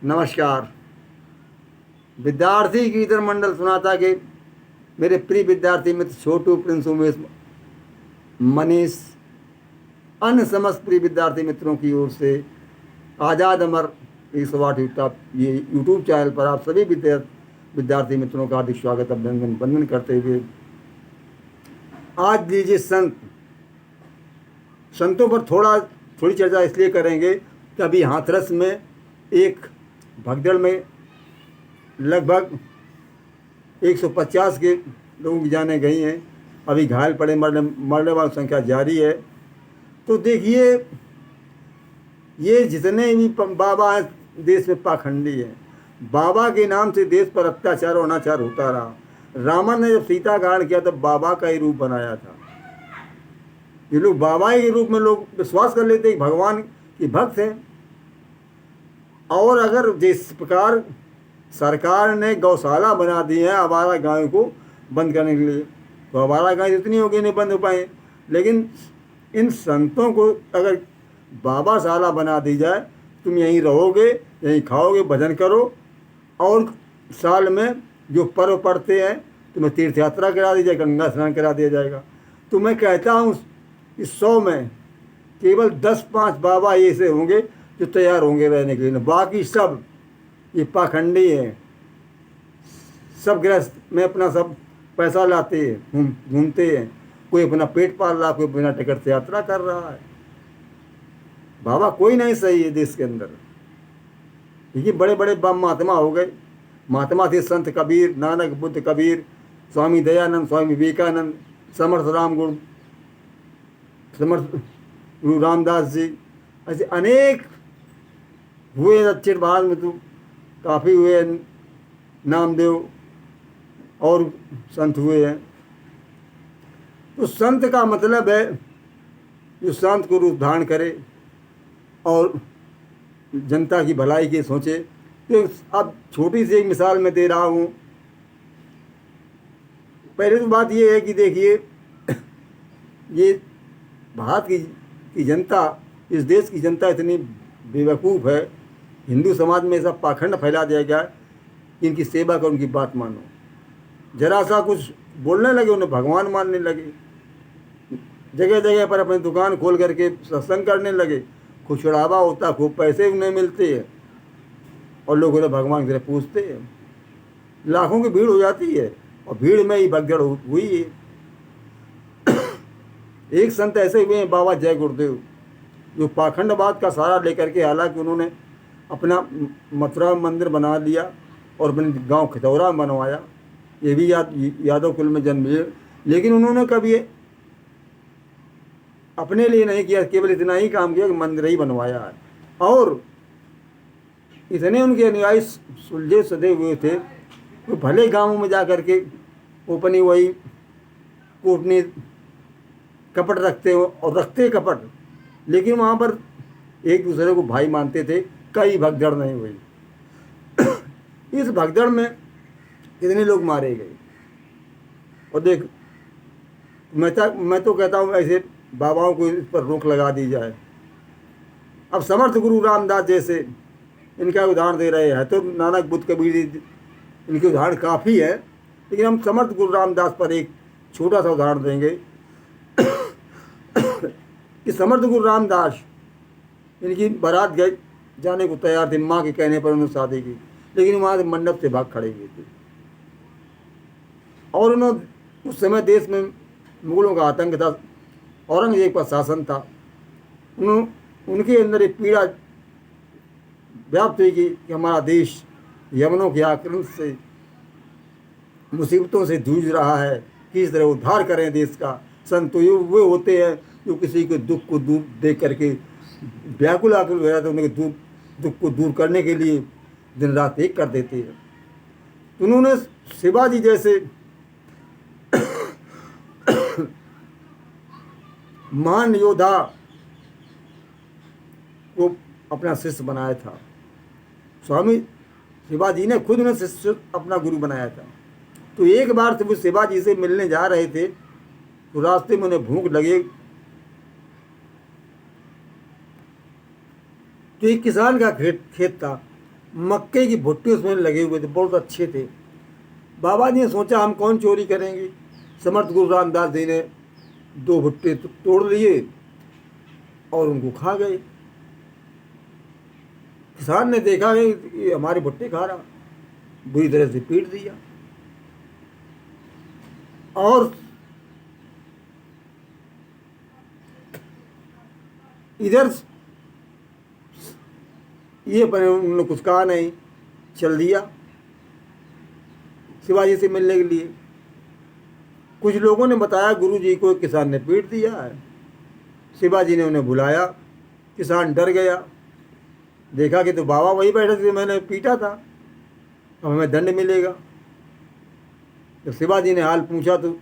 नमस्कार। विद्यार्थी की इधर मंडल सुनाता कि मेरे प्रिय विद्यार्थी मित्र छोटू, प्रिंस, उमेश, मनीष, अन्य समस्त प्रिय विद्यार्थी मित्रों की ओर से आज़ाद अमर 108 यूट्यूब चैनल पर आप सभी विद्यार्थी मित्रों का हार्दिक स्वागत, अभिनंदन, वंदन करते हुए आज लीजिए संतों पर थोड़ी चर्चा इसलिए करेंगे कि अभी हाथरस में एक भगदड़ में लगभग 150 के लोगों की जानें गई हैं। अभी घायल पड़े, मरने वालों की संख्या जारी है। तो देखिए, ये जितने भी बाबा हैं देश में पाखंडी हैं। बाबा के नाम से देश पर अत्याचार और अनाचार होता रहा। रावण ने जब सीता का हरण किया तब बाबा का ही रूप बनाया था। ये लोग बाबा के रूप में लोग विश्वास कर लेते हैं, भगवान के भक्त हैं। और अगर जिस प्रकार सरकार ने गौशाला बना दी है आवारा गायों को बंद करने के लिए, तो आवारा गाय इतनी होगी नहीं बंद हो पाए। लेकिन इन संतों को अगर बाबाशाला बना दी जाए, तुम यहीं रहोगे, यहीं खाओगे, भजन करो, और साल में जो पर्व पड़ते हैं तुम्हें तीर्थ यात्रा करा दी जाएगी, गंगा स्नान करा दिया जाएगा। तो मैं कहता हूँ इस 100 में केवल 10-5 बाबा ऐसे होंगे जो तैयार होंगे रहने के लिए। बाकी सब ये पाखंडी हैं। सब गृहस्थ में अपना सब पैसा लाते हैं, घूमते हैं। कोई अपना पेट पाल रहा, कोई बिना टिकट से यात्रा कर रहा है। बाबा कोई नहीं सही है देश के अंदर। ये बड़े बड़े महात्मा हो गए। महात्मा थे संत कबीर, नानक, बुद्ध, कबीर, स्वामी दयानंद, स्वामी विवेकानंद, समर्थ गुरु रामदास जी, ऐसे अनेक हुए। दक्षिण भारत में तो काफ़ी हुए, नामदेव और संत हुए हैं। तो संत का मतलब है जो संत को रूप धारण करे और जनता की भलाई के सोचे। तो अब छोटी सी एक मिसाल मैं दे रहा हूँ। पहले तो बात ये है कि देखिए, ये भारत की जनता, इस देश की जनता इतनी बेवकूफ़ है। हिंदू समाज में ऐसा पाखंड फैला दिया गया कि इनकी सेवा करो, उनकी बात मानो। जरा सा कुछ बोलने लगे उन्हें भगवान मानने लगे। जगह जगह पर अपनी दुकान खोल करके सत्संग करने लगे। खूब चढ़ावा होता, खूब पैसे उन्हें मिलते हैं और लोग उन्हें भगवान की तरह पूछते हैं। लाखों की भीड़ हो जाती है और भीड़ में ही भगदड़ हुई है। एक संत ऐसे हुए हैं, बाबा जय गुरुदेव, जो पाखंडवाद का सहारा लेकर के, हालांकि उन्होंने अपना मथुरा मंदिर बना लिया और अपने गांव खितौरा में बनवाया। ये भी यादव कुल में जन्म लिए, लेकिन उन्होंने कभी अपने लिए नहीं किया, केवल इतना ही काम किया कि मंदिर ही बनवाया है। और इतने उनके अनुयायी सुलझे सधे हुए थे, तो भले गांवों में जा कर के अपनी वही कूटनीति कपट रखते हो और रखते कपट, लेकिन वहाँ पर एक दूसरे को भाई मानते थे। कई भगदड़ नहीं हुई। इस भगदड़ में कितने लोग मारे गए। और देख, मैं तो कहता हूँ ऐसे बाबाओं को इस पर रोक लगा दी जाए। अब समर्थ गुरु रामदास जैसे इनका उदाहरण दे रहे हैं, तो नानक, बुद्ध, कबीर जी, इनके उदाहरण काफ़ी है, लेकिन हम समर्थ गुरु रामदास पर एक छोटा सा उदाहरण देंगे कि समर्थ गुरु रामदास, इनकी बारात गए जाने को तैयार थे। माँ के कहने पर उन्होंने शादी की, लेकिन वहाँ से मंडप से भाग खड़े हुए थे। और उन्होंने उस समय देश में मुगलों का आतंक था, औरंगजेब का शासन था। उनके अंदर एक पीड़ा व्याप्त हुई कि हमारा देश यमनों के आक्रमण से, मुसीबतों से जूझ रहा है, किस तरह उद्धार करें देश का। संत तो वे होते हैं जो किसी के दुख को दूर देख करके व्याकुल आकुल हो जाते हैं, उनके दुख को दूर करने के लिए दिन रात एक कर देते हैं। उन्होंने शिवाजी जैसे महान योद्धा को अपना शिष्य बनाया था। स्वामी शिवाजी ने खुद उन्हें शिष्य अपना गुरु बनाया था। तो एक बार जब वो शिवाजी से मिलने जा रहे थे, तो रास्ते में उन्हें भूख लगे। तो एक किसान का खेत था, मक्के की भुट्टे उसमें लगे हुए थे, बहुत अच्छे थे। बाबा जी ने सोचा हम कौन चोरी करेंगे। समर्थ गुरु रामदास जी ने 2 भुट्टे तोड़ लिए और उनको खा गए। किसान ने देखा कि ये हमारे भुट्टे खा रहा, बुरी तरह से पीट दिया। और इधर ये पर उन्होंने कुछ कहा नहीं, चल दिया शिवाजी से मिलने के लिए। कुछ लोगों ने बताया गुरुजी को किसान ने पीट दिया है। शिवाजी ने उन्हें बुलाया, किसान डर गया, देखा कि तो बाबा वही बैठे थे मैंने पीटा था, अब हमें दंड मिलेगा। तो शिवाजी ने हाल पूछा तो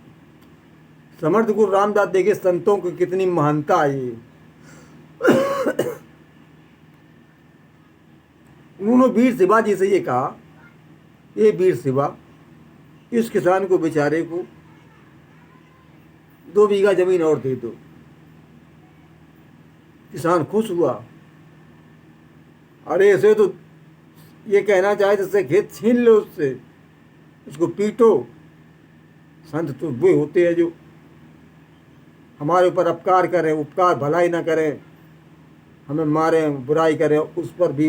समर्थ गुरु रामदास देखे संतों की कितनी महानता है ये। उन्होंने वीर शिवाजी से ये कहा, ये वीर शिवा, इस किसान को बेचारे को 2 बीघा जमीन और दे दो। किसान खुश हुआ, अरे ऐसे तो ये कहना चाहे जैसे खेत छीन लो उससे, उसको पीटो। संत तो वे होते हैं जो हमारे ऊपर अपकार करें, उपकार भलाई ना करें, हमें मारें बुराई करें, उस पर भी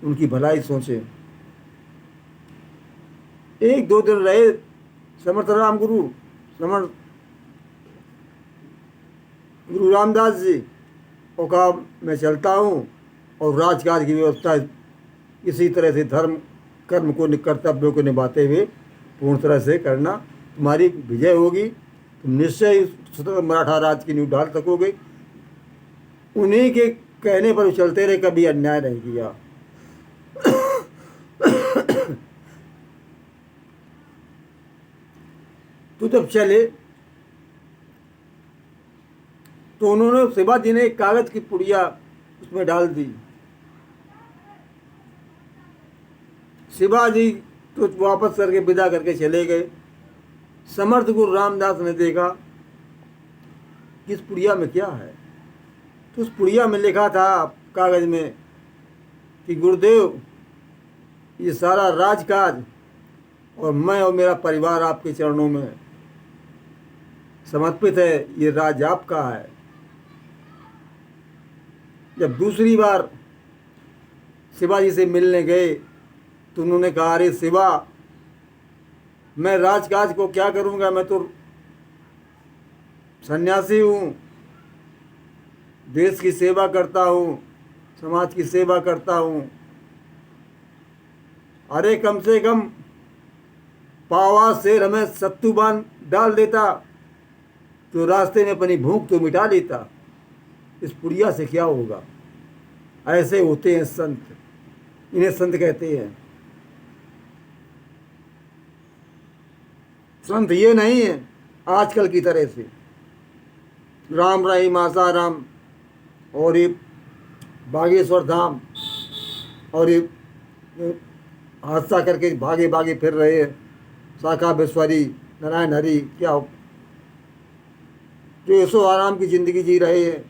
उनकी भलाई सोचें। 1-2 दिन रहे समर्थ गुरु रामदास जी, और कहा मैं चलता हूँ और राजकाज की व्यवस्था इसी तरह से धर्म कर्म को कर्तव्यों को निभाते हुए पूर्ण तरह से करना, तुम्हारी विजय होगी, तुम निश्चय ही स्वतंत्र मराठा राज की नींव डाल सकोगे। उन्हीं के कहने पर चलते रहे, कभी अन्याय नहीं किया। तो जब चले तो उन्होंने शिवाजी ने एक कागज की पुड़िया उसमें डाल दी। शिवाजी तो वापस करके विदा करके चले गए। समर्थ गुरु रामदास ने देखा कि इस पुड़िया में क्या है। तो उस पुड़िया में लिखा था कागज में कि गुरुदेव, ये सारा राजकाज और मैं और मेरा परिवार आपके चरणों में समर्पित है, ये राज आपका है। जब दूसरी बार शिवाजी से मिलने गए तो उन्होंने कहा, अरे शिवा, मैं राजकाज को क्या करूँगा, मैं तो सन्यासी हूँ, देश की सेवा करता हूँ, समाज की सेवा करता हूँ। अरे कम से कम पावा शेर हमें सत्तू बांध डाल देता तो रास्ते में अपनी भूख तो मिटा लेता, इस पुड़िया से क्या होगा। ऐसे होते हैं संत, इन्हें संत कहते हैं। संत ये नहीं है आजकल की तरह से राम रहीम आसाराम और ये बागेश्वर धाम और ये हादसा करके भागे भागे फिर रहे हैं, शाखा बेस्वरी नारायण हरि, क्या जो ऐसो आराम की ज़िंदगी जी रहे हैं,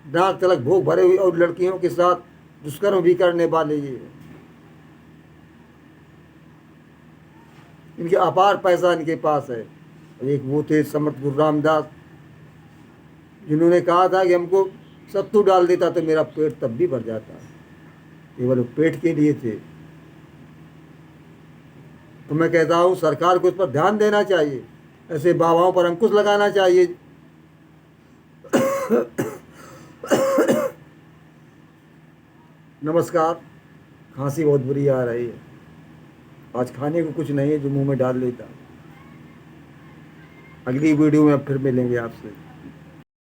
नाक तलक भोग भरे हुए और लड़कियों के साथ दुष्कर्म भी करने वाले ये। इनके अपार पैसा इनके पास है। एक वो थे समर्थ गुरु रामदास, जिन्होंने कहा था कि हमको सत्तू डाल देता तो मेरा पेट तब भी भर जाता, केवल पेट के लिए थे। तो मैं कहता हूँ सरकार को इस पर ध्यान देना चाहिए, ऐसे बाबाओं पर अंकुश लगाना चाहिए। नमस्कार, खांसी बहुत बुरी आ रही है, आज खाने को कुछ नहीं है जो मुंह में डाल लेता। अगली वीडियो में फिर मिलेंगे आपसे।